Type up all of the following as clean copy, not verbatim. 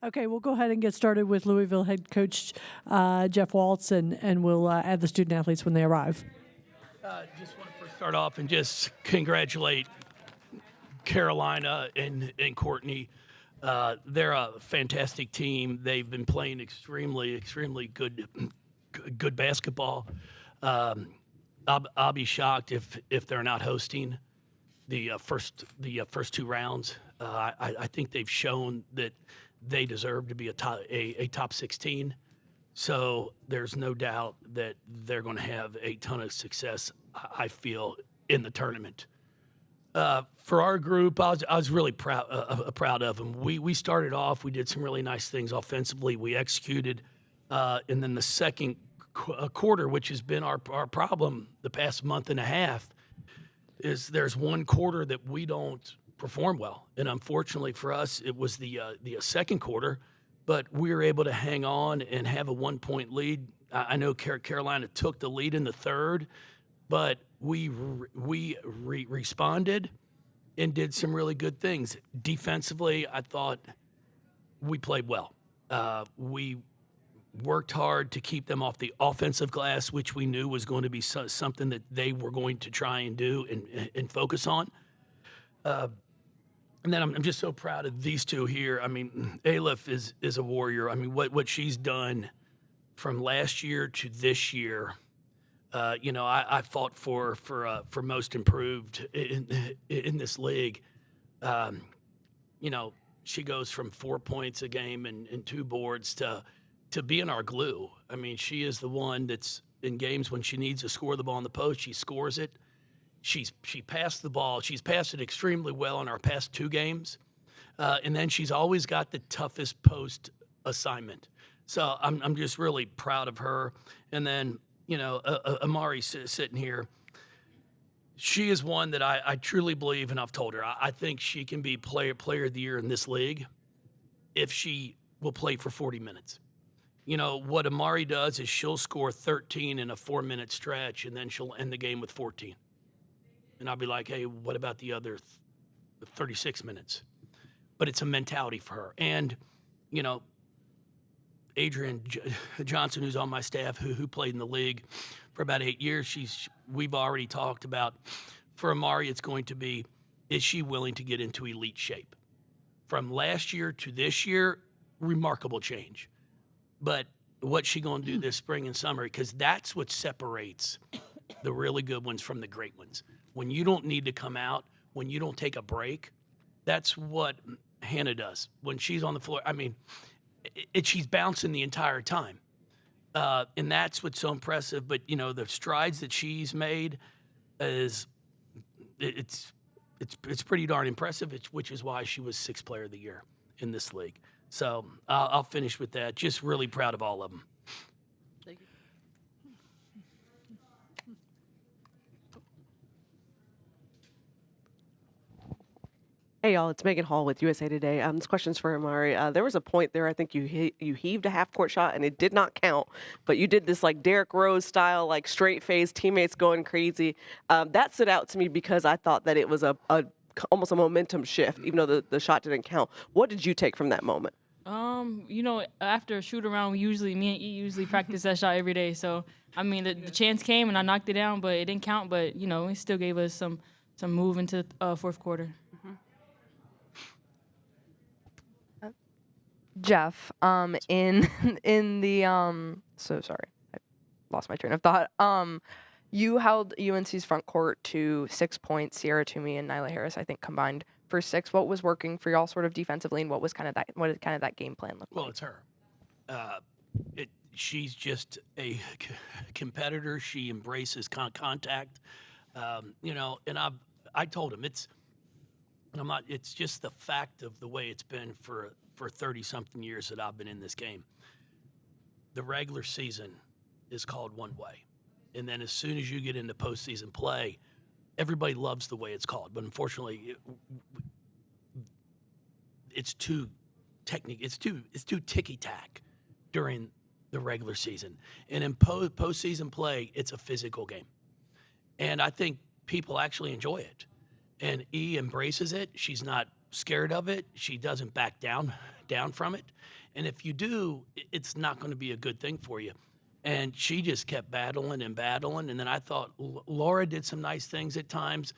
Okay, we'll go ahead and get started with Louisville head coach Jeff Walz, and we'll add the student athletes when they arrive. Just want to first start off and just congratulate Carolina and Courtney. They're a fantastic team. They've been playing extremely good basketball. I'll be shocked if they're not hosting the first two rounds. I think they've shown that they deserve to be a top 16. So there's no doubt that they're going to have a ton of success, I feel, in the tournament. For our group, I was really proud of them. We started off, we did some really nice things offensively. We executed, and then the second quarter, which has been our problem the past month and a half, is there's one quarter that we don't perform well, and unfortunately for us, it was the second quarter. But we were able to hang on and have a 1-point lead. I know Carolina took the lead in the third, but we responded and did some really good things. Defensively, I thought we played well. We worked hard to keep them off the offensive glass, which we knew was going to be something that they were going to try and do and focus on. And then I'm just so proud of these two here. I mean, Elif is a warrior. I mean, what she's done from last year to this year. I fought for most improved in this league. She goes from 4 points a game and 2 boards to being our glue. I mean, she is the one that's in games when she needs to score the ball in the post, she scores it. She passed the ball. She's passed it extremely well in our past 2 games. And then she's always got the toughest post assignment. So I'm just really proud of her. And then, Imari sitting here, she is one that I truly believe, and I've told her, I think she can be player of the year in this league if she will play for 40 minutes. What Imari does is she'll score 13 in a 4-minute stretch, and then she'll end the game with 14. And I'll be like, hey, what about the other 36 minutes? But it's a mentality for her. And, Adrian Johnson, who's on my staff, who played in the league for about 8 years, we've already talked about, for Imari, it's going to be, is she willing to get into elite shape? From last year to this year, remarkable change. But what's she going to do this spring and summer? Because that's what separates the really good ones from the great ones. When you don't need to come out, when you don't take a break, that's what Hannah does. When she's on the floor, I mean, she's bouncing the entire time. And that's what's so impressive. But, the strides that she's made it's pretty darn impressive, which is why she was 6th player of the year in this league. So I'll finish with that. Just really proud of all of them. Thank you. Hey y'all, it's Megan Hall with USA Today. This question's for Imari. There was a point there, I think you heaved a half-court shot and it did not count, but you did this like Derrick Rose style, like straight face, teammates going crazy. That stood out to me because I thought that it was almost a momentum shift, even though the shot didn't count. What did you take from that moment? After a shoot around, me and E usually practice that shot every day. So, I mean, the chance came and I knocked it down, but it didn't count. But, it still gave us some move into the fourth quarter. Jeff, in the so sorry, I lost my train of thought. You held UNC's front court to 6 points. Sierra Toomey and Nyla Harris, I think, combined for 6. What was working for y'all sort of defensively, and what did that game plan look like? Well, it's her. She's just a competitor. She embraces contact. And I told him it's just the fact of the way it's been for 30-something years that I've been in this game. The regular season is called one way. And then as soon as you get into postseason play, everybody loves the way it's called. But unfortunately, it's too ticky-tack during the regular season. And in postseason play, it's a physical game. And I think people actually enjoy it. And E embraces it. She's not scared of it. She doesn't back down from it. And if you do, it's not going to be a good thing for you. And she just kept battling and battling. And then I thought Laura did some nice things at times.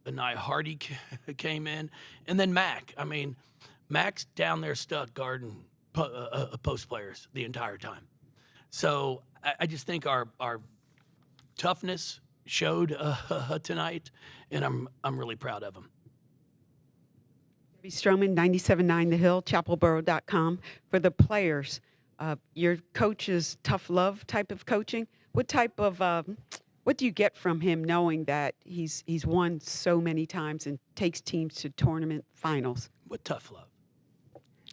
Anaya Hardy came in. And then Mac. I mean, Mac's down there stuck guarding post players the entire time. So I just think our toughness showed tonight, and I'm really proud of them. Debbie Stroman, 97.9 The Hill, chapelboro.com. For the players, your coach's tough love type of coaching, what type of what do you get from him knowing that he's won so many times and takes teams to tournament finals? What tough love?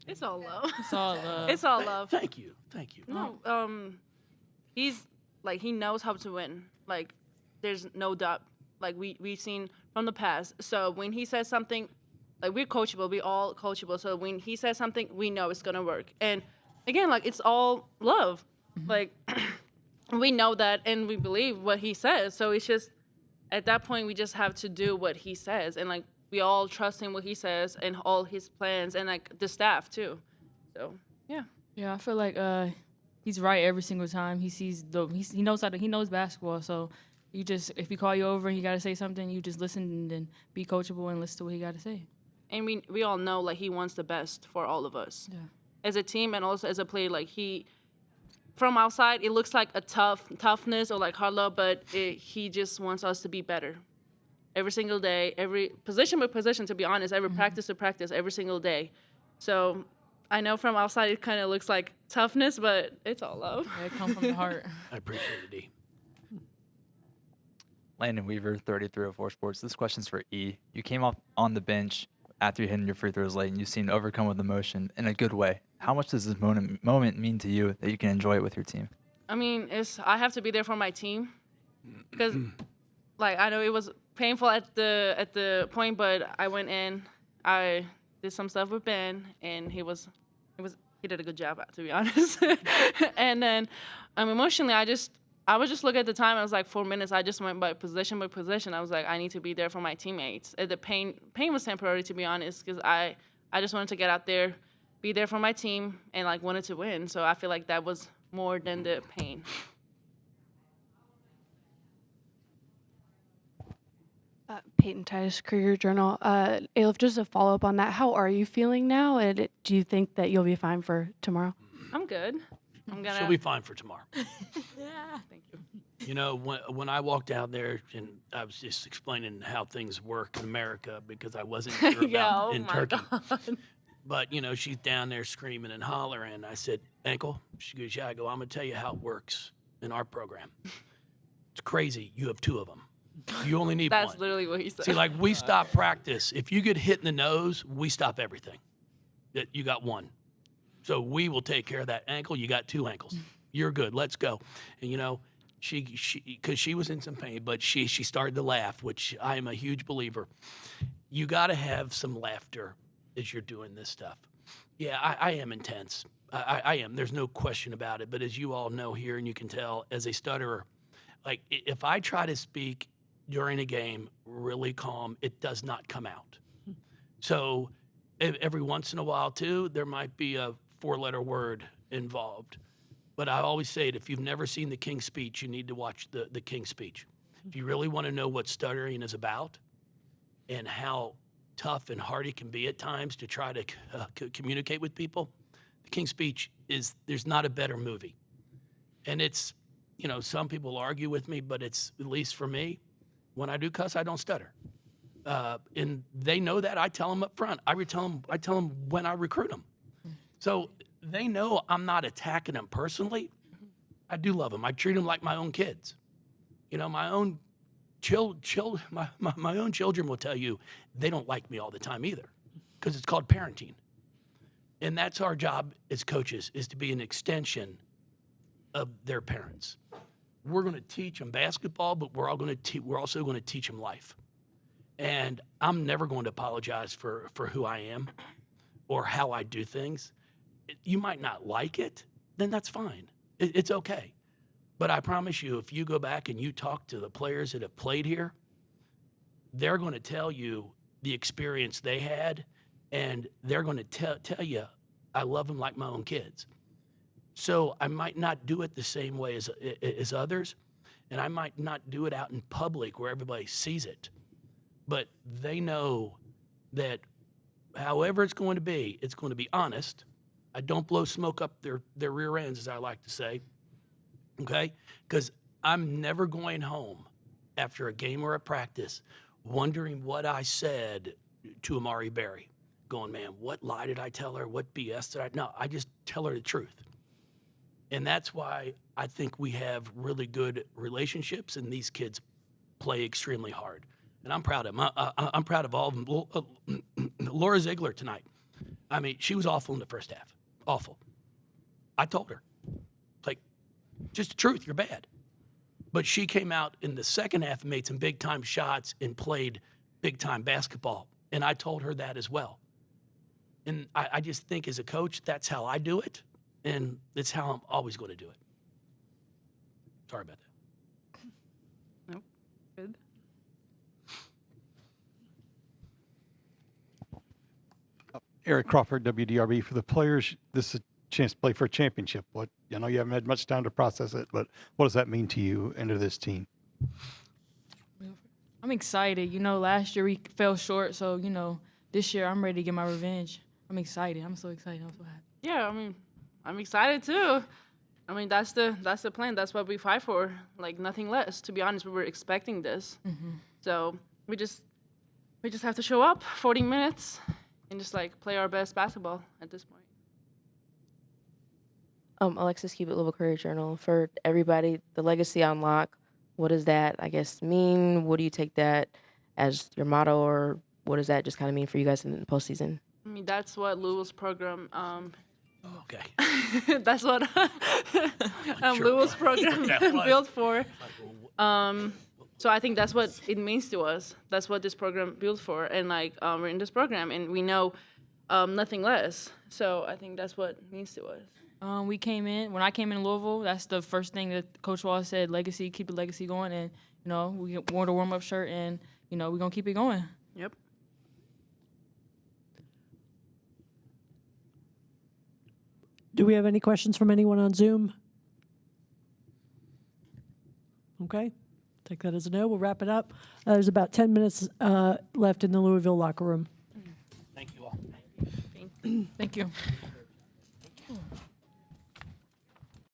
It's all love. It's all love. It's all love. Thank you. No, he's like, he knows how to win. Like, there's no doubt. Like, we've seen from the past. So when he says something, like, we're coachable. We all coachable. So when he says something, we know it's gonna work. And again, like, it's all love. Like, we know that and we believe what he says. So it's just, at that point, we just have to do what he says. And, like, we all trust him what he says and all his plans and, like, the staff too. So yeah. Yeah, I feel like he's right every single time. He knows basketball. So you just, if he call you over and he got to say something, you just listen and then be coachable and listen to what he got to say. And we all know, like, he wants the best for all of us. Yeah. As a team and also as a player, like, from outside, it looks like a toughness or like hard love, but he just wants us to be better. Every single day, every position by position, to be honest, every practice to practice, every single day. So I know from outside it kind of looks like toughness, but it's all love. Yeah, it comes from the heart. I appreciate it, D. Landon Weaver, 3304 Sports. This question's for E. You came off on the bench after you hitting your free throws late, and you seemed overcome with emotion in a good way. How much does this moment mean to you that you can enjoy it with your team? I mean, I have to be there for my team because, like, I know it was painful at the point, but I went in, I did some stuff with Ben, and he did a good job, to be honest. And then emotionally, I was just looking at the time. I was like 4 minutes. I just went by position. I was like, I need to be there for my teammates. The pain was temporary, to be honest, because I just wanted to get out there, be there for my team, and, like, wanted to win. So I feel like that was more than the pain. Peyton Titus, Courier Journal. Elif, just a follow-up on that. How are you feeling now? And do you think that you'll be fine for tomorrow? I'm good. She'll be fine for tomorrow. Yeah. Thank you. You know, when I walked out there, and I was just explaining how things work in America because I wasn't sure about in Turkey. God. But, you know, she's down there screaming and hollering. I said, Ankle? She goes, yeah. I go, I'm going to tell you how it works in our program. It's crazy. You have two of them. You only need one. That's literally what he said. See, like, we stop practice. If you get hit in the nose, we stop everything. You got one. So we will take care of that ankle. You got two ankles. You're good. Let's go. And, you know, because she was in some pain, but she started to laugh, which I am a huge believer. You got to have some laughter as you're doing this stuff. Yeah, I am intense. I am. There's no question about it. But as you all know here, and you can tell, as a stutterer, like, if I try to speak during a game really calm, it does not come out. So every once in a while, too, there might be a four-letter word involved. But I always say it, if you've never seen the King's Speech, you need to watch the King's Speech. If you really want to know what stuttering is about and how tough and hard it can be at times to try to communicate with people, the King's Speech there's not a better movie. And it's, you know, some people argue with me, but it's, at least for me, when I do cuss, I don't stutter. And they know that. I tell them up front. I tell them when I recruit them. So they know I'm not attacking them personally. I do love them. I treat them like my own kids. You know, my own my own children will tell you they don't like me all the time either, because it's called parenting. And that's our job as coaches, is to be an extension of their parents. We're going to teach them basketball, but we're also going to teach them life. And I'm never going to apologize for who I am or how I do things. You might not like it, then that's fine. It's okay. But I promise you, if you go back and you talk to the players that have played here, they're going to tell you the experience they had and they're going to tell you, I love them like my own kids. So I might not do it the same way as others, and I might not do it out in public where everybody sees it. But they know that however it's going to be honest. I don't blow smoke up their rear ends, as I like to say, okay? Because I'm never going home after a game or a practice wondering what I said to Imari Berry, going, man, what lie did I tell her? What BS did I? No, I just tell her the truth. And that's why I think we have really good relationships, and these kids play extremely hard. And I'm proud of them. I'm proud of all of them. Laura Ziegler tonight, I mean, she was awful in the first half. Awful. I told her, like, just the truth, you're bad. But she came out in the second half and made some big-time shots and played big-time basketball. And I told her that as well. And I just think as a coach, that's how I do it. And it's how I'm always going to do it. Sorry about that. Nope. Good. Eric Crawford, WDRB. For the players, this is a chance to play for a championship. I know you haven't had much time to process it, but what does that mean to you and to this team? I'm excited. You know, last year we fell short, so, you know, this year I'm ready to get my revenge. I'm excited. I'm so excited. I'm so happy. Yeah, I mean, I'm excited too. I mean, that's the plan. That's what we fight for. Like nothing less. To be honest, we were expecting this. So we just have to show up 40 minutes and just like play our best basketball at this point. Alexis Cubitt, Louisville Courier-Journal. For everybody, the legacy unlock, what does that, I guess, mean? What do you take that as your motto, or what does that just kind of mean for you guys in the postseason? I mean, that's what Louisville's program. Okay. That's what Louisville's program built for. So I think that's what it means to us. That's what this program built for, and like we're in this program, and we know nothing less. So I think that's what it means to us. When I came in Louisville, that's the first thing that Coach Walz said, legacy, keep the legacy going. And, you know, we wore the warm-up shirt, and, you know, we're going to keep it going. Yep. Do we have any questions from anyone on Zoom? Okay. Take that as a no. We'll wrap it up. There's about 10 minutes left in the Louisville locker room. Thank you all. Thank you.